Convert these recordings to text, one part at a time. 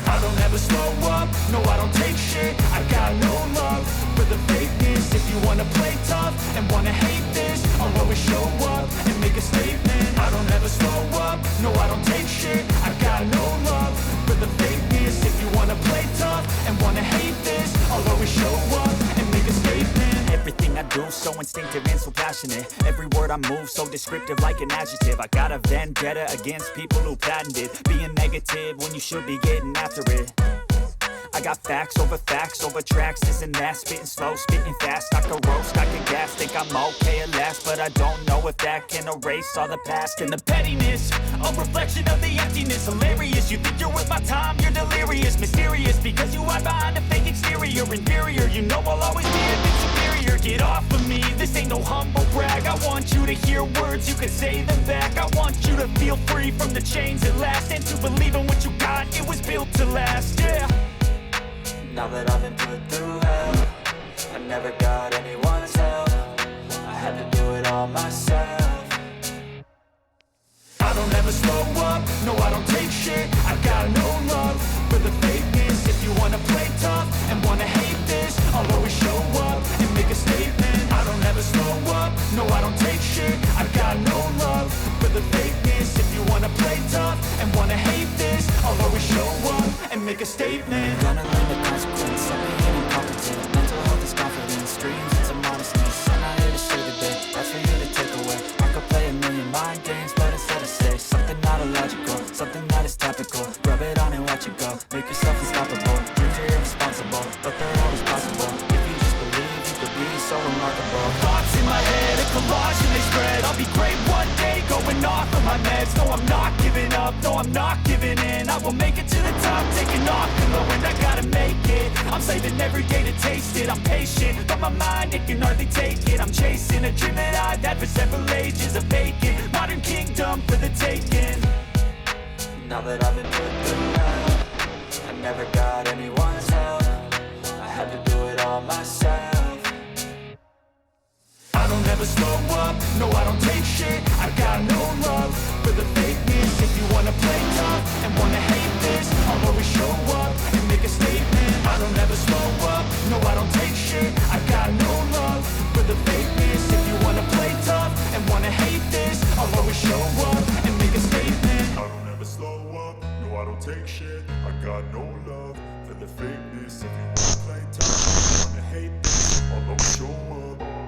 I don't ever slow up, no I don't take shit. I got no love for the fakeness. If you wanna play tough and wanna hate this, I'll always show up and make a statement. I don't ever slow up, no I don't take shit. I got no love for the fakeness. If you wanna play tough and wanna hate this, I'll always show up and make a statement. Everything I do so instinctive and so passionate. Every word I move so descriptive like an adjective. I got a vendetta against people who patented being negative when you should be getting after it. I got facts over tracks, this and that. Spitting slow, spitting fast, I can roast, I can gas. Think I'm okay at last, but I don't know if that can erase all the past. And the pettiness, a reflection of the emptiness. Hilarious, you think you're worth my time, you're delirious. Mysterious, because you hide behind a fake exterior. Inferior, you know I'll always be a bit superior. Get off of me, this ain't no humble brag. I want you to hear words, you can say them back. I want you to feel free from the chains at last, and to believe in what you got, it was built to last, yeah. Now that I've been put through hell, I never got anyone's help. I had to do it all myself. I don't ever slow up, no I don't take shit. I got no love for the fakeness. If you wanna play tough and wanna hate this, I'll always show up and make a statement. I don't ever slow up, no I don't take shit. I got no love for the fakeness. If you wanna play tough and wanna hate this, I'll always show up and make a statement. Gonna learn the consequence of being incompetent. Mental health is confidence, dreams and some modestness. I'm not here to share the day, that's for you to take away. I could play a million mind games, but instead I say something not illogical, something that is topical. Rub it on and watch it go, make yourself unstoppable. Dreams are irresponsible, but they're always possible. If you just believe, you could be so remarkable. Thoughts in my head, a collage and they spread. I'll be great one day, going off of my meds. No, I'm not giving up, no, I'm not giving in. I will make it to the top, taking off in the wind. I gotta make it, I'm saving every day to taste it. I'm patient, but my mind, it can hardly take it. I'm chasing a dream that I've had for several ages. A vacant, modern kingdom for the taking. Now that I've been put through hell, I never got anyone's help. I had to do it all myself. I don't ever slow up, no I don't take shit. I got no love for the fakeness. If you wanna play tough and don't take shit. I got no love for the fakeness. If you wanna play tough, wanna hate this, I'll always show up.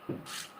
You